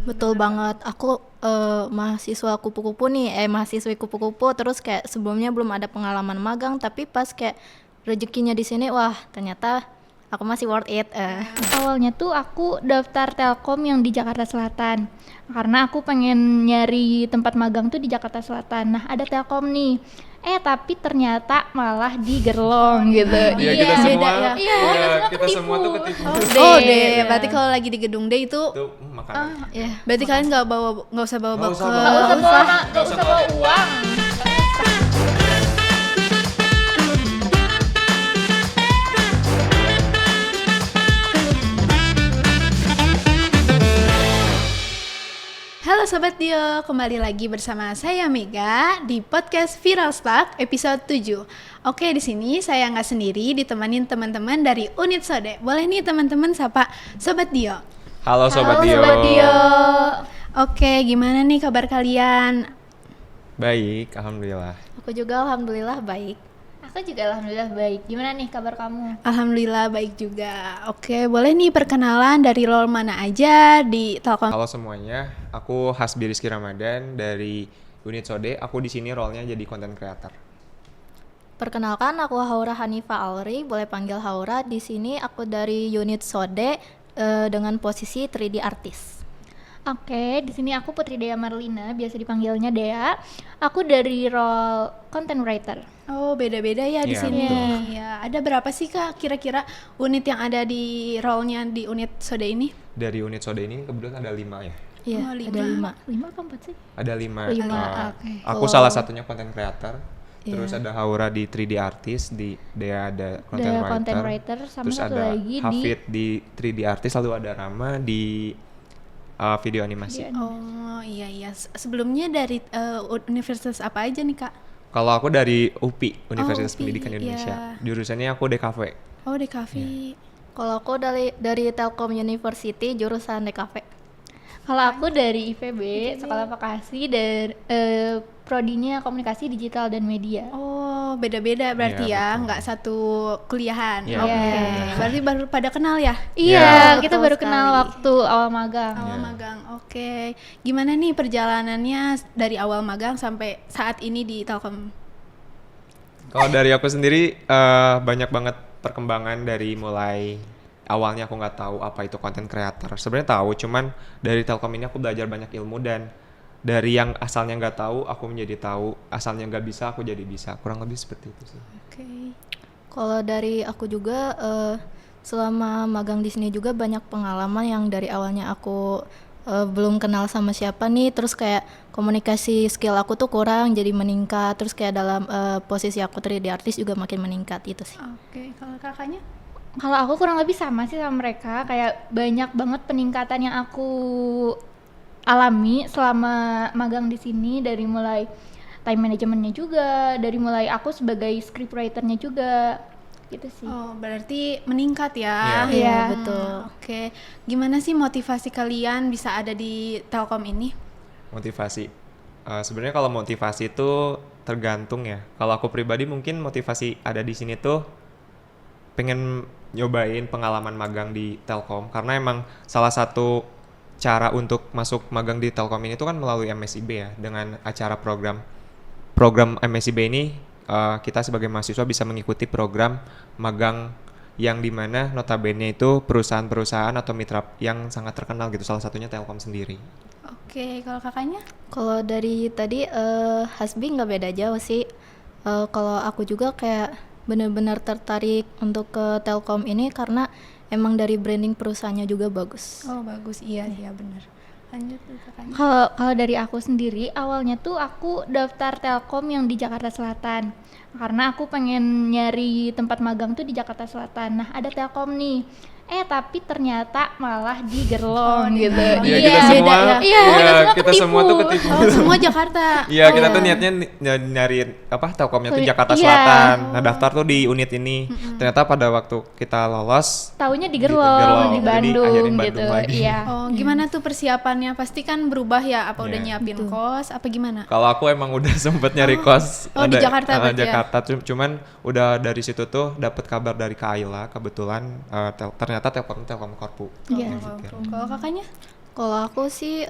Betul banget. Aku mahasiswa kupu-kupu nih, mahasiswi kupu-kupu. Terus kayak sebelumnya belum ada pengalaman magang, tapi pas kayak rezekinya di sini, wah ternyata aku masih worth it. Awalnya tuh aku daftar Telkom yang di Jakarta Selatan karena aku pengen nyari tempat magang tuh di Jakarta Selatan. Nah ada Telkom nih, tapi ternyata malah di Gerlong gitu. Iya, kita semua. beda ya. Iya, Kita semua tuh ketipu. Oh, D. deh. Berarti kalau lagi di gedung D itu, Itu makanan. ya. Berarti kalian nggak usah bawa Nggak usah bekal. bawa. Gak usah bawa uang. Halo Sobat Dio, kembali lagi bersama saya Mega di podcast Viral Stuck episode 7. Oke, di sini saya nggak sendiri, ditemenin teman-teman dari Unit Sode. Boleh nih teman-teman sapa Sobat Dio. Halo Sobat Halo, Dio. Sobat Dio. Oke, gimana nih kabar kalian? Baik, alhamdulillah. Aku juga alhamdulillah baik. Aku juga alhamdulillah baik. Gimana nih kabar kamu? Alhamdulillah baik juga. Oke, boleh nih perkenalan dari role mana aja di Telkom. Halo semuanya, aku Hasbi Rizky Ramadan dari Unit Sode. Aku di sini role-nya jadi content creator. Perkenalkan, aku Haura Hanifa Alri, boleh panggil Haura. Di sini aku dari unit Sode dengan posisi 3D artist. Oke, di sini aku Putri Dea Marlina, biasa dipanggilnya Dea. Aku dari role content writer. Oh, beda-beda ya di Iya, sini. betul. Ya, ada berapa sih Kak kira-kira unit yang ada di role-nya di Unit Sode ini? Dari Unit Sode ini kebetulan ada 5 ya. Iya, Oh, ada 5. 5 apa 4 sih? Ada 5. Lima, oke. Aku salah satunya content creator. Iya. Terus ada Haura di 3D artist, di Dea ada content Ada writer. content writer, sama Terus satu ada lagi Hafid di 3D artist, lalu ada Rama di video animasi. Oh, iya. Sebelumnya dari universitas apa aja nih Kak? Kalau aku dari UPI, Universitas UPI, Pendidikan Indonesia. iya. Jurusannya aku DKV. Oh, di Kavi. Kalau aku dari Telkom University jurusan DKV. Kalau aku dari IPB, Sekolah Vokasi, dari prodinya Komunikasi Digital dan Media. Oh, beda-beda berarti Iya, ya, betul. nggak satu kuliahan. Iya, Oke. betul. Berarti baru pada kenal ya? Iya, betul kita baru sekali. kenal waktu awal magang. Awal Iya. magang. Oke. Gimana nih perjalanannya dari awal magang sampai saat ini di Telkom? Kalau dari aku sendiri banyak banget perkembangan dari mulai awalnya aku nggak tahu apa itu content creator. Sebenarnya tahu, cuman dari Telkom ini aku belajar banyak ilmu dan dari yang asalnya nggak tahu aku menjadi tahu, asalnya nggak bisa aku jadi bisa. Kurang lebih seperti itu sih. Oke. Kalau dari aku juga selama magang di sini juga banyak pengalaman yang dari awalnya aku belum kenal sama siapa nih, terus kayak komunikasi skill aku tuh kurang jadi meningkat, terus kayak dalam posisi aku 3D artist juga makin meningkat itu sih. Oke, kalau kakaknya? Kalau aku kurang lebih sama sih sama mereka, kayak banyak banget peningkatan yang aku alami selama magang di sini, dari mulai time managementnya juga, dari mulai aku sebagai scriptwriternya juga, gitu sih. Oh, berarti meningkat ya? Iya. Iya, betul. Oke. Gimana sih motivasi kalian bisa ada di Telkom ini? Motivasi. Sebenarnya kalau motivasi itu tergantung ya. Kalau aku pribadi mungkin motivasi ada di sini tuh pengen nyobain pengalaman magang di Telkom karena emang salah satu cara untuk masuk magang di Telkom ini tuh kan melalui MSIB ya, dengan acara program MSIB ini kita sebagai mahasiswa bisa mengikuti program magang yang dimana notabene itu perusahaan-perusahaan atau mitra yang sangat terkenal gitu, salah satunya Telkom sendiri. Oke, kalau kakaknya? Kalau dari tadi Hasbi nggak beda jauh sih. Kalau aku juga kayak benar-benar tertarik untuk ke Telkom ini karena emang dari branding perusahaannya juga bagus. Oh, bagus. Iya benar. Lanjut tuh kakaknya. Kalau dari aku sendiri, awalnya tuh aku daftar Telkom yang di Jakarta Selatan karena aku pengen nyari tempat magang tuh di Jakarta Selatan. Nah ada Telkom nih, tapi ternyata malah di Gerlong gitu. Iya, kita semua. beda ya. Iya, Kita semua tuh ketipu. Oh, semua Jakarta. Iya, kita tuh niatnya nyariin Telkomnya tuh Jakarta Iya. Selatan. Nah, daftar tuh di unit ini. Ternyata pada waktu kita lolos Taunya di Di Gerlong, Gerlong. di Jadi Bandung akhirnya gitu. Bandung lagi. Iya. Oh, gimana tuh persiapannya? Pasti kan berubah ya? Apa udah Iya. nyiapin kos? Apa gimana? kalau aku emang udah sempet nyari kos di Jakarta berarti ya? Jakarta. Cuman udah dari situ tuh dapat kabar dari Kak Ayla kebetulan ternyata Telkom Korpu. Iya. Gitu. Kalau kakaknya? Kalau aku sih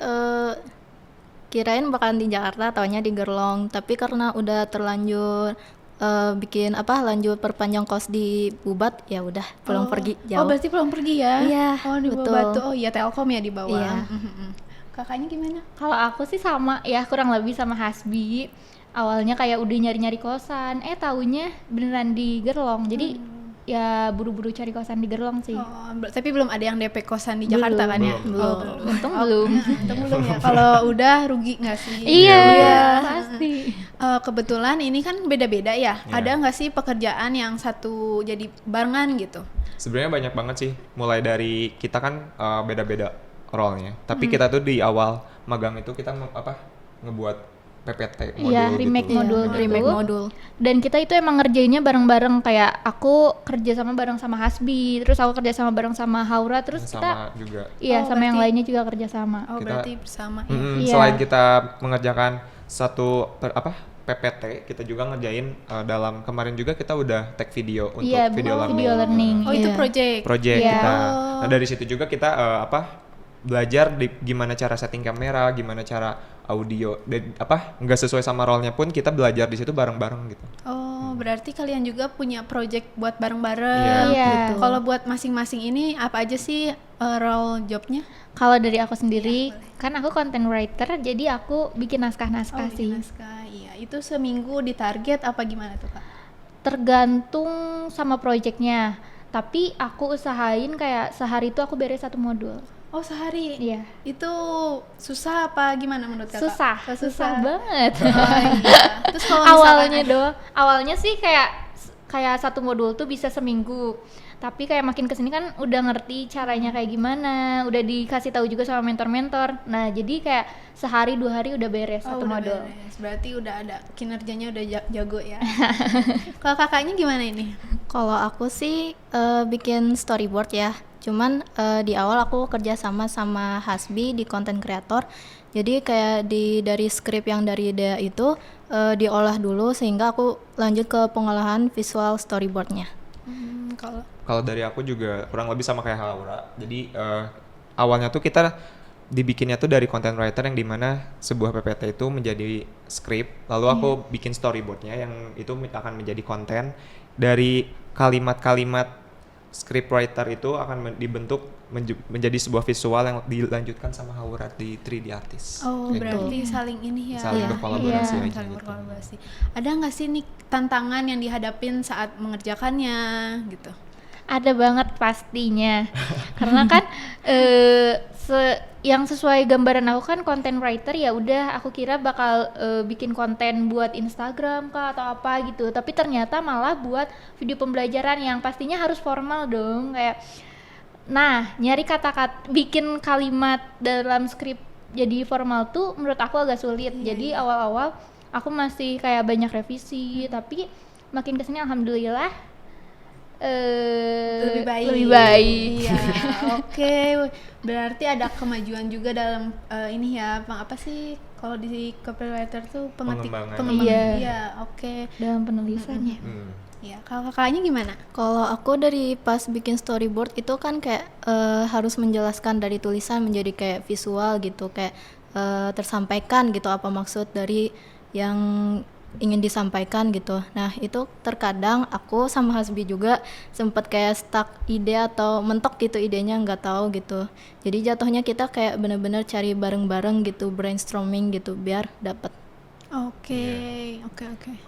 kirain bakalan di Jakarta, taunya di Gerlong. Tapi karena udah terlanjur bikin lanjut perpanjang kos di Bubat, ya udah pulang pergi Oh jauh. berarti pulang pergi ya? Iya, Oh di bawah betul. Batu. Oh iya Telkom ya di bawah. Iya. Kakaknya gimana? Kalau aku sih sama ya, kurang lebih sama Hasbi. Awalnya kayak udah nyari-nyari kosan, taunya beneran di Gerlong. Jadi ya buru-buru cari kosan di Gerlong sih. Oh, tapi belum ada yang DP kosan di Jakarta kan ya? Belum. Oh, Untung belum. Untung belum ya. Kalau udah rugi nggak sih? Iya, pasti. Kebetulan ini kan beda-beda ya. Iya. Ada nggak sih pekerjaan yang satu jadi barengan gitu? Sebenarnya banyak banget sih. Mulai dari kita kan beda-beda role-nya. Tapi kita tuh di awal magang itu kita ngebuat PPT modul Iya, remake gitu. modul Iya, remake gitu. modul. Dan kita itu emang ngerjainnya bareng-bareng, kayak aku kerja sama bareng sama Hasbi, terus aku kerja sama bareng sama Haura, terus kita Sama juga. iya Oh, sama yang berarti- lainnya juga kerja sama. Oh Kita- berarti bersama ya. Iya. Selain kita mengerjakan satu PPT, kita juga ngerjain dalam kemarin juga kita udah take video untuk Iya, video learning. video learning. Oh itu Iya. project. Project Iya. kita. Oh. Nah dari situ juga kita belajar gimana cara setting kamera, gimana cara audio, dan nggak sesuai sama role-nya pun kita belajar di situ bareng-bareng gitu. Oh berarti kalian juga punya project buat bareng-bareng. Iya. Betul. Kalau buat masing-masing ini apa aja sih role jobnya? Kalau dari aku sendiri, kan aku content writer, jadi aku bikin naskah-naskah bikin sih. naskah. Iya. Itu seminggu ditarget apa gimana tuh kak? Tergantung sama projectnya. Tapi aku usahain kayak sehari itu aku beres satu modul. Oh sehari. Iya. Itu susah apa gimana menurut kakak? Susah banget. Oh, iya. Terus kalau misalkan Awalnya sih kayak satu modul tuh bisa seminggu. Tapi kayak makin kesini kan udah ngerti caranya kayak gimana, udah dikasih tahu juga sama mentor-mentor. Nah jadi kayak sehari 2 hari udah beres satu udah modul. beres. Berarti udah ada kinerjanya udah jago ya. Kalau kakaknya gimana ini? Kalau aku sih bikin storyboard ya. Cuman di awal aku kerja sama Hasbi di content creator. Jadi kayak dari skrip yang dari dia itu diolah dulu sehingga aku lanjut ke pengolahan visual storyboardnya. Kalau Kalau dari aku juga kurang lebih sama kayak Haura. Jadi awalnya tuh kita dibikinnya tuh dari content writer yang dimana sebuah PPT itu menjadi skrip, lalu aku bikin storyboardnya yang itu akan menjadi konten. Dari kalimat-kalimat script writer itu akan dibentuk menjadi sebuah visual yang dilanjutkan sama Haura di 3D artist. Oh Kayak berarti gitu. saling ini ya. Saling berkolaborasi Iya. aja Saling gitu. berkolaborasi. Ada nggak sih nih tantangan yang dihadapin saat mengerjakannya gitu? Ada banget pastinya. Karena kan yang sesuai gambaran aku kan content writer, ya udah aku kira bakal bikin konten buat Instagram kah atau apa gitu. Tapi ternyata malah buat video pembelajaran yang pastinya harus formal dong, kayak nyari kata-kata, bikin kalimat dalam skrip jadi formal tuh menurut aku agak sulit. Jadi awal-awal aku masih kayak banyak revisi, tapi makin kesini alhamdulillah Lebih baik. lebih baik. Iya, oke. Berarti ada kemajuan juga dalam ini ya, apa sih kalau di copywriter tuh Pengembangan. Iya. Iya, oke. Dalam penulisannya. Iya, kalau kakaknya gimana? Kalau aku dari pas bikin storyboard itu kan kayak harus menjelaskan dari tulisan menjadi kayak visual gitu, kayak tersampaikan gitu apa maksud dari yang ingin disampaikan gitu. Nah itu terkadang aku sama Hasbi juga sempet kayak stuck ide atau mentok gitu idenya, nggak tahu gitu. Jadi jatuhnya kita kayak bener-bener cari bareng-bareng gitu, brainstorming gitu biar dapet. Oke.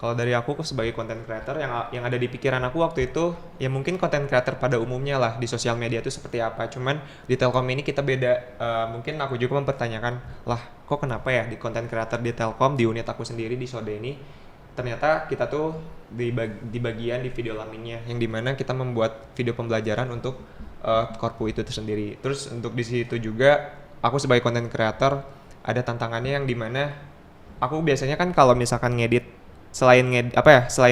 Kalau dari aku sebagai content creator yang ada di pikiran aku waktu itu ya mungkin content creator pada umumnya lah di sosial media itu seperti apa. Cuman di Telkom ini kita beda. Mungkin aku juga mempertanyakan lah kok kenapa ya di content creator di Telkom di unit aku sendiri di Sode ini ternyata kita tuh di bagian di video learningnya yang dimana kita membuat video pembelajaran untuk korpu itu tersendiri. Terus untuk di situ juga aku sebagai content creator ada tantangannya yang dimana aku biasanya kan kalau misalkan ngedit selain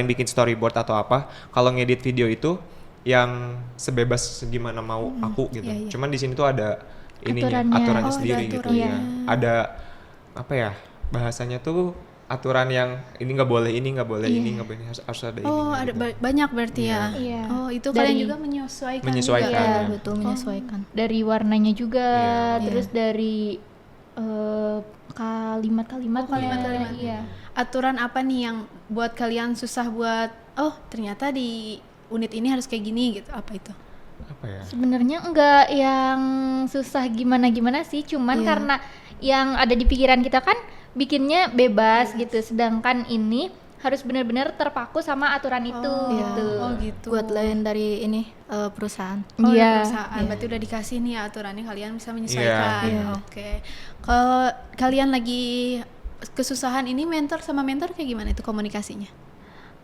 bikin storyboard atau apa, kalau ngedit video itu yang sebebas gimana mau aku gitu. iya. Cuman di sini tuh ada ininya Aturannya. aturannya Oh, ada sendiri gitu aturannya. ya. Ada bahasanya tuh aturan yang ini nggak boleh ini nggak boleh ini nggak boleh ini, harus ada ini. Oh, ada gitu. banyak berarti ya. Iya. Oh, itu Dari- kalian juga menyesuaikan. Menyesuaikan. juga. Iya, ya. betul menyesuaikan. Dari warnanya juga, Iya. terus dari kalimat-kalimatnya. Oh, kalimat-kalimat. Iya. Aturan apa nih yang buat kalian susah buat ternyata di unit ini harus kayak gini gitu. Apa itu? Apa ya? Sebenarnya enggak yang susah gimana-gimana sih, cuman Iya. karena yang ada di pikiran kita kan bikinnya bebas gitu, sedangkan ini harus benar-benar terpaku sama aturan itu Iya. gitu. Oh gitu. Guideline dari ini perusahaan. Oh, dari Iya. perusahaan. Berarti udah dikasih nih aturannya, kalian bisa menyesuaikan. Iya. Oke. Kalau kalian lagi kesusahan ini mentor sama mentor kayak gimana itu komunikasinya?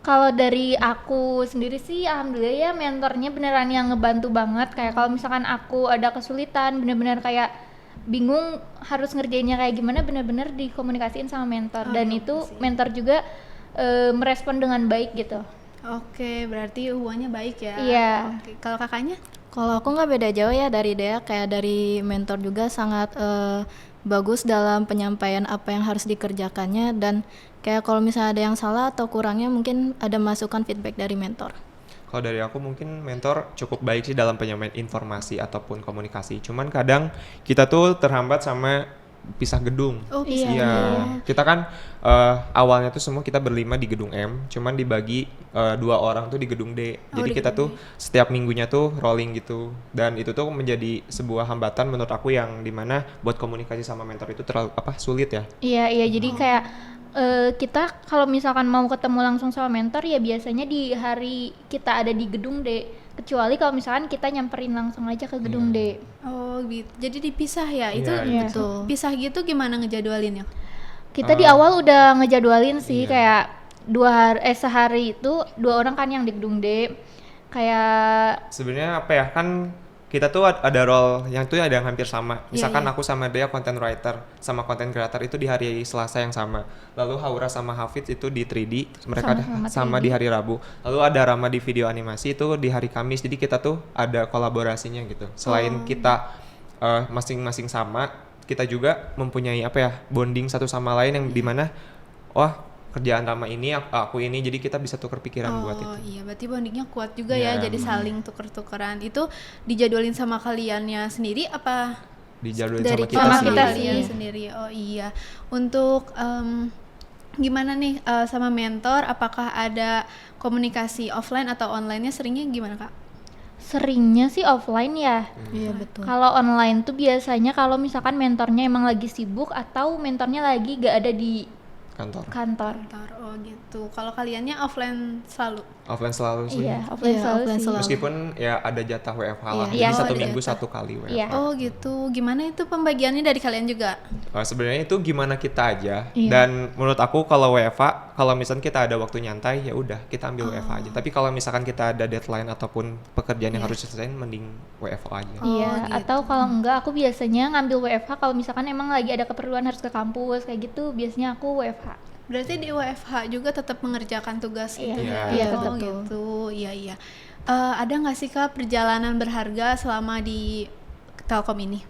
Kalau dari aku sendiri sih alhamdulillah ya mentornya beneran yang ngebantu banget. Kayak kalau misalkan aku ada kesulitan bener-bener kayak bingung harus ngerjainnya kayak gimana, bener-bener dikomunikasiin sama mentor. Dan itu mentor juga merespon dengan baik gitu. Oke, berarti hubungannya baik ya. Iya. Oke. Kalau kakaknya? Kalau aku nggak beda jauh ya dari Dea, kayak dari mentor juga sangat bagus dalam penyampaian apa yang harus dikerjakannya, dan kayak kalau misalnya ada yang salah atau kurangnya mungkin ada masukan feedback dari mentor. Kalau dari aku mungkin mentor cukup baik sih dalam penyampaian informasi ataupun komunikasi. Cuman kadang kita tuh terhambat sama pisah gedung. Oh, Iya. Iya, kita kan awalnya tuh semua kita berlima di gedung M, cuman dibagi 2 orang tuh di gedung D. Jadi di kita gedung tuh setiap minggunya tuh rolling gitu. Dan itu tuh menjadi sebuah hambatan menurut aku yang dimana buat komunikasi sama mentor itu terlalu sulit ya. Iya, jadi kayak kita kalau misalkan mau ketemu langsung sama mentor ya biasanya di hari kita ada di gedung D, kecuali kalau misalkan kita nyamperin langsung aja ke gedung D. Oh, gitu. Jadi dipisah ya. Itu Iya, betul. pisah gitu gimana ngejadwalinnya? Kita di awal udah ngejadwalin sih Iya. kayak sehari itu 2 orang kan yang di gedung D. Kayak Sebenarnya apa ya, kan kita tuh ada role yang tuh ada yang hampir sama. Misalkan iya. aku sama Dea content writer sama content creator itu di hari Selasa yang sama. Lalu Haura sama Hafid itu di 3D, mereka Sama-sama sama 3D. di hari Rabu. Lalu ada Rama di video animasi itu di hari Kamis. Jadi kita tuh ada kolaborasinya gitu. Selain kita masing-masing sama, kita juga mempunyai bonding satu sama lain yang dimana kerjaan Rama ini aku ini, jadi kita bisa tukar pikiran buat itu. Oh iya, berarti bondingnya kuat juga Iya. ya, jadi saling tuker-tukeran. Itu dijadwalin sama kaliannya sendiri apa Dijadwalin Dari sama kita sama sendiri. kita kalian sih. sendiri? Oh iya. Untuk gimana nih sama mentor, apakah ada komunikasi offline atau online-nya, seringnya gimana Kak? seringnya sih offline ya. Iya betul. Kalau online tuh biasanya kalau misalkan mentornya emang lagi sibuk atau mentornya lagi gak ada di Kantor. kantor. Kantor, oh gitu. Kalau kaliannya offline selalu? Offline selalu sih. Iya, offline Iya, selalu offline sih. selalu. Meskipun ya ada jatah WFH lah. Iya. Jadi Iya. satu Oh, minggu jatah. 1 kali WFH. Iya. Oh gitu. Gimana itu pembagiannya dari kalian juga? Sebenarnya itu gimana kita aja. Iya. Dan menurut aku kalau WFH, kalau misalkan kita ada waktu nyantai ya udah kita ambil WFH aja. Tapi kalau misalkan kita ada deadline ataupun pekerjaan yang Iya. harus diselesaikan, mending WFH aja. Oh, Iya, gitu. atau kalau enggak aku biasanya ngambil WFH kalau misalkan emang lagi ada keperluan harus ke kampus kayak gitu, biasanya aku WFH. Berarti di WFH juga tetap mengerjakan tugas Iya. gitu? Iya. Iya, Oh tetap. gitu, iya iya. Ada nggak sih Kak perjalanan berharga selama di Telkom ini?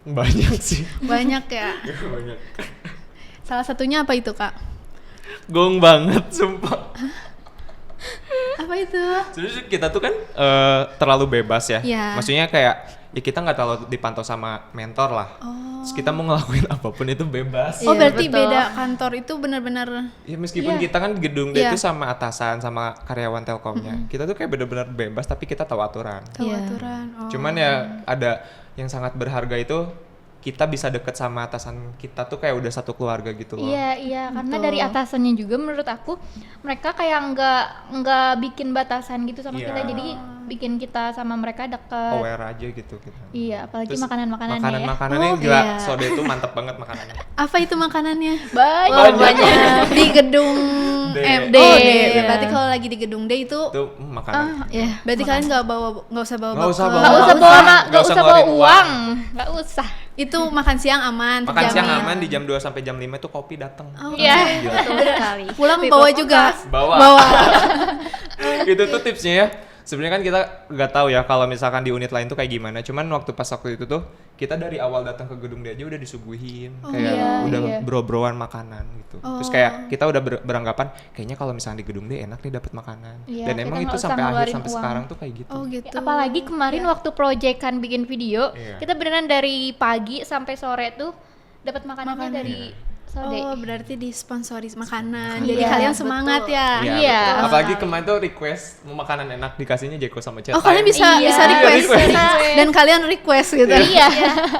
Banyak sih. Banyak ya. Banyak. Salah satunya apa itu Kak? Gong banget sumpah. Apa itu? Sebenarnya kita tuh kan terlalu bebas ya. Iya. Maksudnya kayak ya kita nggak terlalu dipantau sama mentor lah. Terus kita mau ngelakuin apapun itu bebas. Oh Iya, berarti betul. beda kantor itu benar-benar. Ya meskipun Iya. kita kan di gedung D Iya. itu sama atasan sama karyawan Telkomnya, kita tuh kayak bener-bener bebas tapi kita tahu aturan. Tahu Iya. aturan. Oh. Cuman ya ada yang sangat berharga itu kita bisa deket sama atasan kita tuh kayak udah satu keluarga gitu loh. Iya, karena Betul. dari atasannya juga menurut aku mereka kayak nggak bikin batasan gitu sama Iya. kita, jadi bikin kita sama mereka deket. Aware aja gitu kita. Iya, apalagi Terus makanan-makanannya ya. Makanan-makanannya Oh, gila, iya. Sode itu mantep banget makanannya. Apa itu makanannya? Banyak. Di gedung D. M. D, Oh D. iya. Berarti kalau lagi di gedung D itu Itu makanan. Iya. berarti kalian nggak usah bawa Nggak usah bekal. bawa. Nggak usah bawa Nggak usah bawa ngeluarin uang, nggak usah. Itu makan siang aman, Makan siang terjamin. aman di jam 2 sampai jam 5 itu kopi datang. Oh, Iya. Betul sekali. Pulang bawa juga. Bawa. Bawa. Itu tuh tipsnya ya. Sebenarnya kan kita nggak tahu ya kalau misalkan di unit lain tuh kayak gimana. Cuman waktu itu tuh kita dari awal datang ke gedung dia aja udah disuguhin kayak iya, udah iya. bro-broan makanan gitu. Terus kayak kita udah beranggapan kayaknya kalau misalnya di gedung dia enak nih dapat makanan. Iya, Dan kita emang nggak itu usah sampai akhir ngeluarin sampai uang. sekarang tuh kayak gitu. Oh gitu. Apalagi kemarin waktu proyekan bikin video, Iya. kita beneran dari pagi sampai sore tuh dapat makanannya dari Sode. Oh, berarti disponsori makanan. Iya, Jadi kalian betul. semangat ya. Iya. betul. Apalagi kemarin tuh request mau makanan enak dikasihnya Jeko sama Chat. Oh, kalian bisa Iya. bisa request. Request. Dan kalian request gitu. Iya.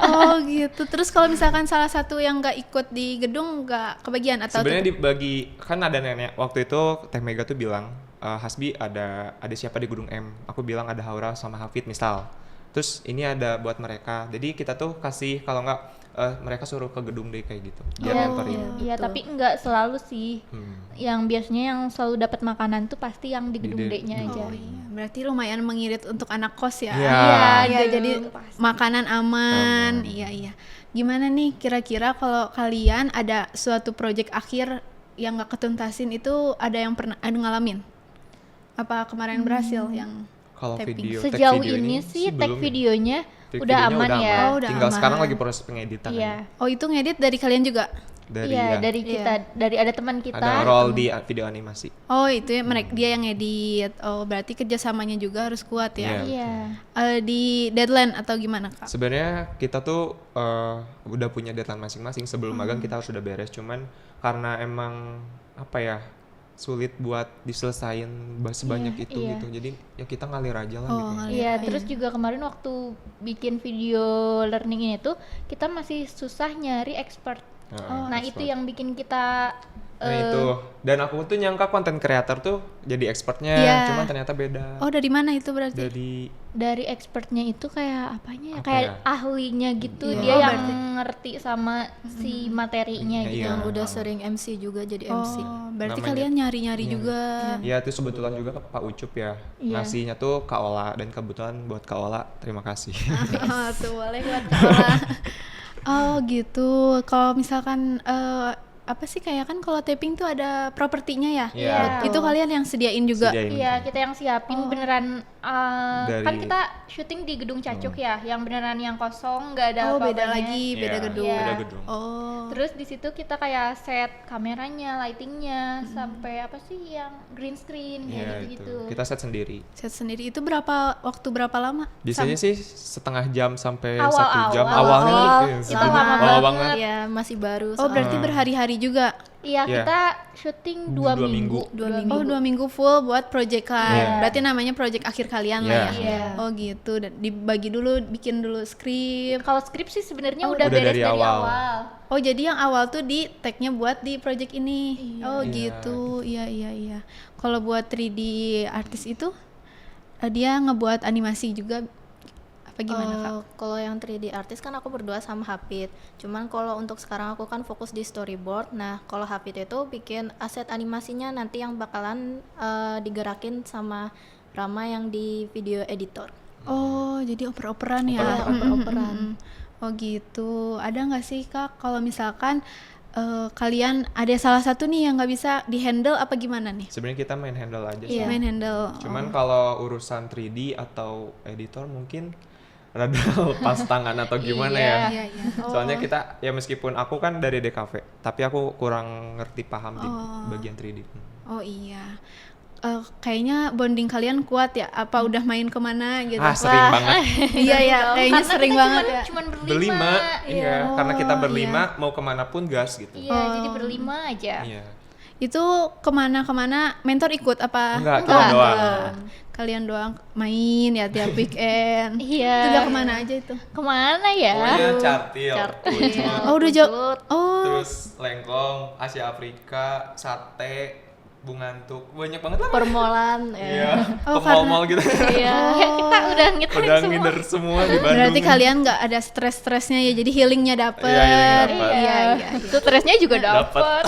Oh, gitu. Terus kalau misalkan salah satu yang nggak ikut di gedung nggak kebagian atau Sebenarnya dibagi kan ada nenek waktu itu Teh Mega tuh bilang Hasbi ada siapa di gedung M. Aku bilang ada Haura sama Hafid misal. Terus ini ada buat mereka. Jadi kita tuh kasih kalau nggak mereka suruh ke gedung deh kayak gitu. Biar nganterin. Iya, betul. tapi enggak selalu sih. Hmm. Yang biasanya yang selalu dapat makanan tuh pasti yang di gedung Di- D-nya aja. Oh iya, berarti lumayan mengirit untuk anak kos ya. Iya. Iya, gedung jadi pasti. makanan aman. Iya. Gimana nih kira-kira kalau kalian ada suatu proyek akhir yang nggak ketuntasin itu ada yang pernah ngalamin? Apa kemarin berhasil yang Kalau taping? tag Sejauh video ini sih tag belum ya. videonya Tag udah videonya aman ya. Oh, udah Tinggal aman. sekarang lagi proses pengeditan. Iya. aja. Oh, itu ngedit dari kalian juga? Dari Iya, ya, dari kita, dari ada teman kita. ada role di video animasi. Oh, itu ya mereka dia yang ngedit. Oh, berarti kerjasamanya juga harus kuat ya. Iya. Iya. Di deadline atau gimana, Kak? Sebenarnya kita tuh udah punya deadline masing-masing sebelum magang kita harus udah beres. Cuman karena emang apa ya sulit buat diselesain sebanyak Iya, itu iya. gitu. Jadi ya kita ngalir aja lah Oh, gitu. ngalir. Iya, terus juga kemarin waktu bikin video learning ini tuh kita masih susah nyari expert. Nah, itu yang bikin kita Nah itu. Dan aku tuh nyangka konten creator tuh jadi expertnya, Iya. cuman ternyata beda. Oh, dari mana itu berarti? dari expertnya itu kayak apanya ya? Apa Kayak ya? ahlinya gitu. Iya. Dia Oh, yang berarti. ngerti sama si materinya Iya, gitu. Yang iya. udah sering MC juga jadi MC. Oh, berarti Namanya- kalian nyari-nyari juga. Ya itu kebetulan juga ke Pak Ucup ya. Iya. Ngasihnya tuh Kak Ola dan kebetulan buat Kak Ola terima kasih. Oh, tuh boleh buat sekolah. Oh, gitu. Kalau misalkan apa sih kayak kan kalau taping tuh ada propertinya ya? Iya, Itu kalian yang sediain juga. Sediain. Iya, kita yang siapin beneran Dari- kan kita syuting di gedung Cacuk ya, yang beneran yang kosong, nggak ada Oh, beda apa-apanya. lagi, beda Iya, gedung. Iya. Beda gedung. Oh. Terus di situ kita kayak set kameranya, lightingnya, sampai apa sih yang green screen Iya kayak itu. gitu-gitu. Kita set sendiri. Set sendiri itu waktu berapa lama? Biasanya sih setengah jam sampai Awal-awal 1 jam. sih. Awalnya Itu sebentar. lama Awal banget. Iya, masih baru. Oh, berarti berhari-hari juga. Iya, Iya. kita syuting 2 2 minggu. minggu. 2 minggu. Oh, 2 minggu full buat project kan. Iya. Berarti namanya project akhir kalian lah Iya. ya. Iya. Oh, gitu. Dan dibagi dulu, bikin dulu skrip. Kalau skrip sih sebenarnya Oh, udah udah beres dari dari awal. awal. Oh, jadi yang awal tuh di tag-nya buat di project ini. Oh, Iya. gitu. Iya. Kalau buat 3D artis itu dia ngebuat animasi juga apa gimana, Kak? Kalau yang 3D artis kan aku berdua sama Hafid. Cuman kalau untuk sekarang aku kan fokus di storyboard. Nah, kalau Hafid itu bikin aset animasinya nanti yang bakalan digerakin sama Rama yang di video editor. Oh, jadi oper-operan ya. Iya, oper-operan. Oh, gitu. Ada nggak sih, Kak, kalau misalkan kalian ada salah satu nih yang nggak bisa di-handle apa gimana nih? Sebenarnya kita main handle aja Iya. sih. Main handle. Cuman kalau urusan 3D atau editor mungkin rada lepas tangan atau gimana ya. Iya. Soalnya kita ya meskipun aku kan dari DKV, tapi aku kurang ngerti paham di bagian 3D. Oh iya. Kayaknya bonding kalian kuat ya? Apa udah main kemana gitu? Sering banget. Iya ya, kayaknya Karena sering kita banget ya. cuman berlima. Berlima, iya. Karena kita Oh, berlima mau kemana pun gas gitu. Iya, jadi berlima aja. Iya. Itu kemana-kemana mentor ikut apa? Enggak, kita doang. Kalian doang main ya tiap weekend. Iya. Itu udah kemana aja itu? Kemana ya? Pokoknya cartil, Ucul, Oh, udah jauh. Oh, terus lengkong, Asia Afrika, sate, bungantuk, banyak banget lah. Permolan Iya, Oh, ke mall-mall gitu. Iya, kita udah ngituin Udah semua. ngider semua di Bandung. berarti kalian nggak ada stres-stresnya ya, jadi healingnya dapet. Iya, healingnya dapet. Iya. Stresnya juga Dapet. dapet.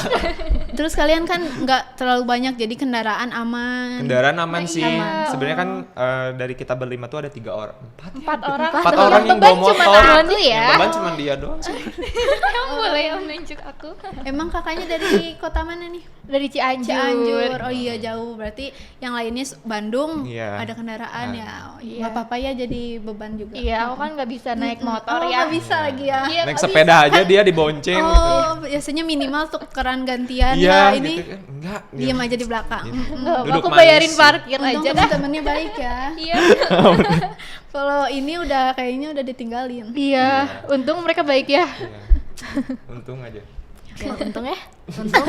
Terus kalian kan nggak terlalu banyak, jadi kendaraan aman. Kendaraan aman sih. iya. Sebenarnya kan dari kita berlima tuh ada 3 orang. 4 orang. 4 orang yang bawa motor. Cuma aku ya. Yang beban cuma dia doang sih. Yang boleh yang nunjuk aku. Emang kakaknya dari kota mana nih? Dari Cianjur. Cianjur. Oh iya jauh. Berarti yang lainnya Bandung Iya. ada kendaraan Nah. ya. Iya. Nggak apa-apa ya jadi beban juga. Iya, aku kan nggak bisa naik motor Oh, ya. nggak bisa lagi ya. Iya, Naik nggak sepeda aja dia dibonceng gitu. Oh, biasanya minimal tukeran gantian Iya, ya. Ini gitu kan. Enggak. diam aja di belakang. Nggak apa, Duduk aku manis. bayarin parkir Untung aja dah. temen-temennya baik ya. Iya. Kalau ini udah kayaknya udah ditinggalin. Iya, untung mereka baik ya. Iya. Untung aja. Ya, untung ya. Untung.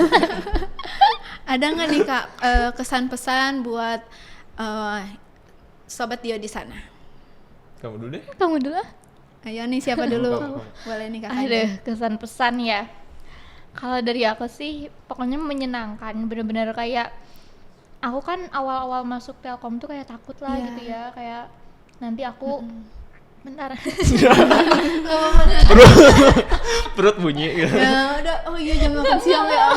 Ada nggak nih Kak kesan-pesan buat sobat Dio di sana? Kamu dulu deh. Kamu dulu ah. Ayo nih siapa dulu? Kamu. Boleh nih Kak. Ada kesan pesan ya. Kalau dari aku sih pokoknya menyenangkan, bener-bener kayak aku kan awal-awal masuk Telkom tuh kayak takut lah Iya. gitu ya, kayak nanti aku bentar. Perut bunyi gitu. Ya udah, oh iya jam makan siang ya.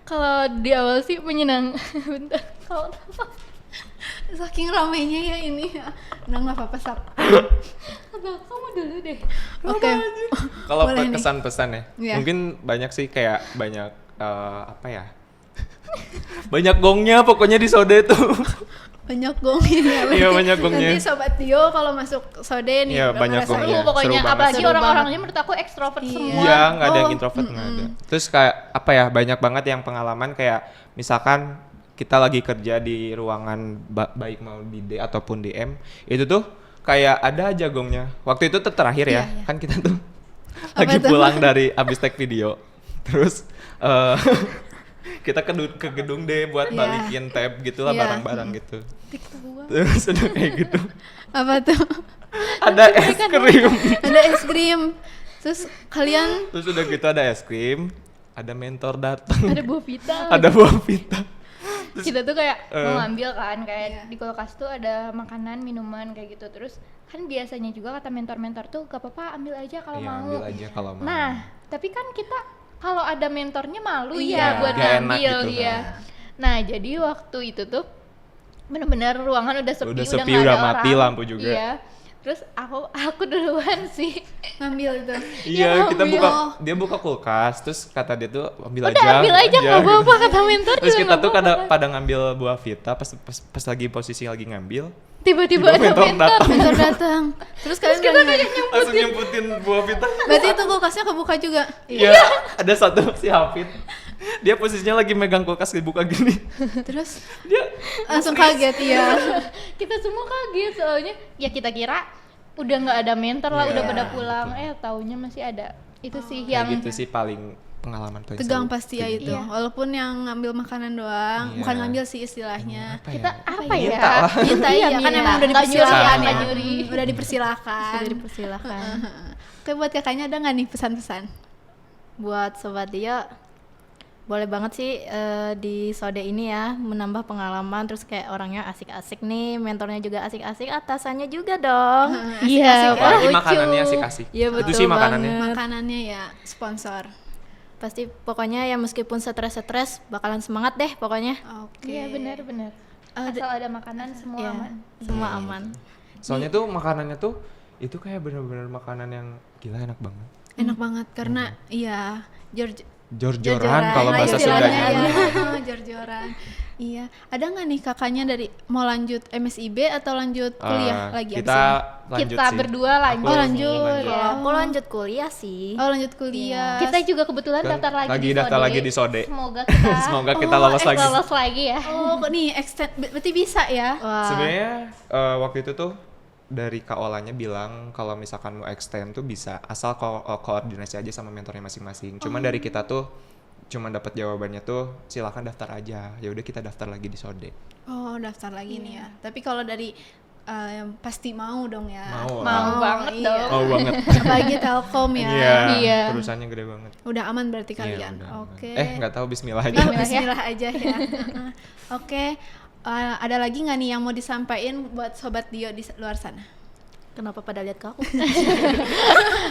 Kalau di awal sih bentar. Kalau Saking ramainya ya ini. Udah nggak apa-apa Sap. kamu dulu deh. Oke. Kalau Boleh nih. kesan-pesan ya, Iya. mungkin banyak sih kayak banyak apa ya? Banyak gongnya pokoknya di Sode tuh. Banyak gongnya ya. Iya, banyak gongnya. Nanti sobat Dio kalau masuk Sode nih Iya, udah banyak ngerasain. gongnya. Seru pokoknya, seru banget. apalagi Seru orang-orangnya menurut aku ekstrovert Iya. semua. Iya, nggak ada yang Oh, introvert nggak ada. Terus kayak apa ya? Banyak banget yang pengalaman kayak misalkan kita lagi kerja di ruangan baik mau di D ataupun di M, itu tuh kayak ada aja gongnya. Waktu itu tuh terakhir ya, Iya, iya. kan kita tuh Apa lagi tuh? pulang dari abis take video, terus kita ke gedung D buat Iya. balikin tab gitulah Iya. barang-barang gitu. Terus udah kayak gitu. Apa tuh? Ada es krim. Ada es krim. Terus kalian Terus udah gitu ada es krim, ada mentor datang, Ada buah vita. ada buah vita. Kita tuh kayak Eh. mau ngambil kan, kayak Iya. di kulkas tuh ada makanan, minuman kayak gitu. Terus kan biasanya juga kata mentor-mentor tuh gak apa-apa ambil aja kalau Iya, mau. ambil aja kalau mau. Nah, tapi kan kita kalau ada mentornya malu Iya, ya buat gak enak ngambil gitu ya. kan. Nah, jadi waktu itu tuh bener-bener ruangan udah sepi, Udah sepi, nggak udah ada mati orang. lampu juga. Iya. Terus aku duluan sih. ngambil itu. Iya, kita ambil. buka, dia buka kulkas, terus kata dia tuh ambil Udah aja. ambil aja nggak apa-apa kata mentor Terus juga kita nggak tuh apa-apa. pada ngambil buah vita, pas lagi posisi lagi ngambil, Tiba-tiba ada mentor mentor. datang. Mentor datang. Terus kalian Kita nggak- kayak langsung nyemputin buah vita. berarti itu kulkasnya kebuka juga. Iya, ada satu si Hafid, dia posisinya lagi megang kulkas dibuka gini, Terus dia langsung kaget ya. Kita semua kaget soalnya ya kita kira udah nggak ada mentor lah, Iya, udah pada pulang, taunya masih ada. Itu sih yang kayak gitu sih paling pengalaman paling Tegang seru. pasti ya itu. Iya. Walaupun yang ngambil makanan doang, Iya. bukan ngambil sih istilahnya. Apa kita ya? apa ya? Minta lah. Minta iya kan minta. emang udah Nggak nyuri dipersilakan ya, ya. nggak nyuri. Udah dipersilakan. Sudah dipersilakan. Oke buat kakaknya ada nggak nih pesan-pesan? Buat sobat dia boleh banget sih di Sode ini ya menambah pengalaman, terus kayak orangnya asik-asik nih, mentornya juga asik-asik, atasannya juga dong. Iya, Apalagi lucu. makanannya asik-asik. Iya, Itu betul sih makanannya. banget. Makanannya ya sponsor. Pasti pokoknya ya meskipun stres-stres bakalan semangat deh pokoknya. Oke. Iya benar-benar. Asal ada makanan semua Iya, aman. semua aman. Soalnya tuh makanannya tuh itu kayak bener-bener makanan yang gila enak banget. Enak banget karena iya Jor-joran kalau bahasa istilahnya Sundanya. ya. Jor-joran. Iya. Ada nggak nih kakaknya dari mau lanjut MSIB atau lanjut kuliah lagi abis Kita ini? lanjut Kita sih. berdua lanjut. Oh, lanjut. Kalau Oh. aku lanjut kuliah sih. Oh lanjut kuliah. Kita juga kebetulan Kan daftar lagi lagi di daftar Sode. lagi di Sode. Semoga kita Semoga kita lolos lagi. lolos lagi ya. Oh kok nih extend berarti bisa ya? Wah. Sebenarnya waktu itu tuh dari Kak Olanya bilang kalau misalkan mau extend tuh bisa asal koordinasi aja sama mentornya masing-masing. Cuman dari kita tuh cuman dapat jawabannya tuh silakan daftar aja. Ya udah kita daftar lagi di Sode. Oh daftar lagi nih ya. Tapi kalau dari yang pasti mau dong ya. Mau. Mau banget iya. dong. Mau banget. Apalagi Telkom ya. Iya. Perusahaannya gede banget. Udah aman berarti Iya, kalian. udah aman. Oke. Nggak tahu bismillah aja. Oh, Bismillah ya. Bismillah aja ya. Oke. Ada lagi nggak nih yang mau disampaikan buat sobat Dio di luar sana? Kenapa pada lihat ke aku?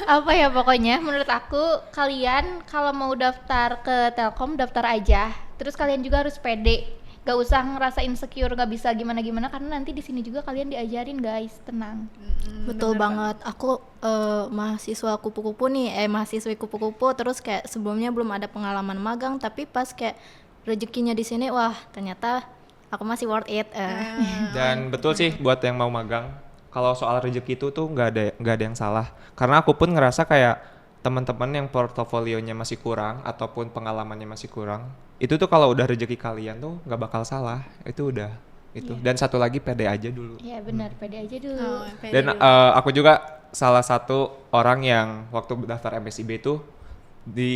Apa ya pokoknya menurut aku kalian kalau mau daftar ke Telkom daftar aja. Terus kalian juga harus pede. gak usah ngerasa insecure gak bisa gimana-gimana, karena nanti di sini juga kalian diajarin guys, tenang. Betul banget. Aku mahasiswa kupu-kupu nih, mahasiswi kupu-kupu, terus kayak sebelumnya belum ada pengalaman magang, tapi pas kayak rezekinya di sini, wah ternyata aku masih worth it. Dan betul sih buat yang mau magang, kalau soal rezeki itu tuh nggak ada yang salah. Karena aku pun ngerasa kayak teman-teman yang portofolionya masih kurang ataupun pengalamannya masih kurang, itu tuh kalau udah rezeki kalian tuh nggak bakal salah. Itu udah itu. Dan satu lagi pede aja dulu. Iya benar, pede aja dulu. Oh, pede Dan dulu. aku juga salah satu orang yang waktu daftar MSIB itu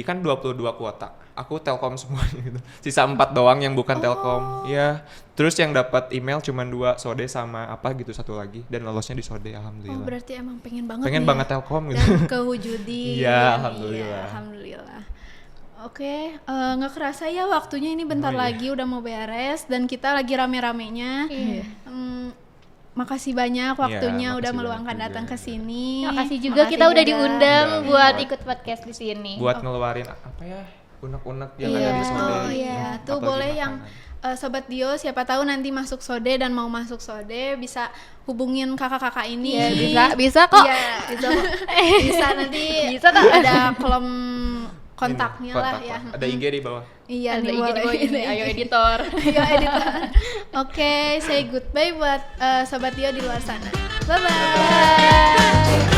kan 22 kuota. Aku Telkom semua gitu. Sisa 4 doang yang bukan Telkom. Iya. Terus yang dapat email cuma 2, Sode sama apa gitu satu lagi, dan lolosnya di Sode, Oh, alhamdulillah. berarti emang pengen banget Pengen nih banget ya. Telkom gitu. Dan kewujudin. Iya, Iya, alhamdulillah. alhamdulillah. Oke, nggak kerasa ya waktunya ini bentar Oh, iya. lagi udah mau beres dan kita lagi rame-ramenya. Iya. Makasih banyak waktunya makasih udah banyak meluangkan juga. datang ke sini. Makasih juga Makasih kita udah juga. diundang Udah, buat buat- ikut podcast di sini. Buat ngeluarin apa ya? Unek-unek yang Iya. ada di Sode. Oh iya, tuh Apalagi boleh yang makanan. Sobat Dio, siapa tahu nanti masuk Sode dan mau masuk Sode bisa hubungin kakak-kakak ini. Iya, bisa kok. Iya, bisa kok. Bisa nanti Bisa kok. ada kolom kontaknya Ini, lah kontak ya. Ada IG di bawah. Iya, Ada nih IG di boleh. bawah ini. Ayo editor. Ayo editor. Oke, say goodbye buat Sobat Dio di luar sana. Bye-bye.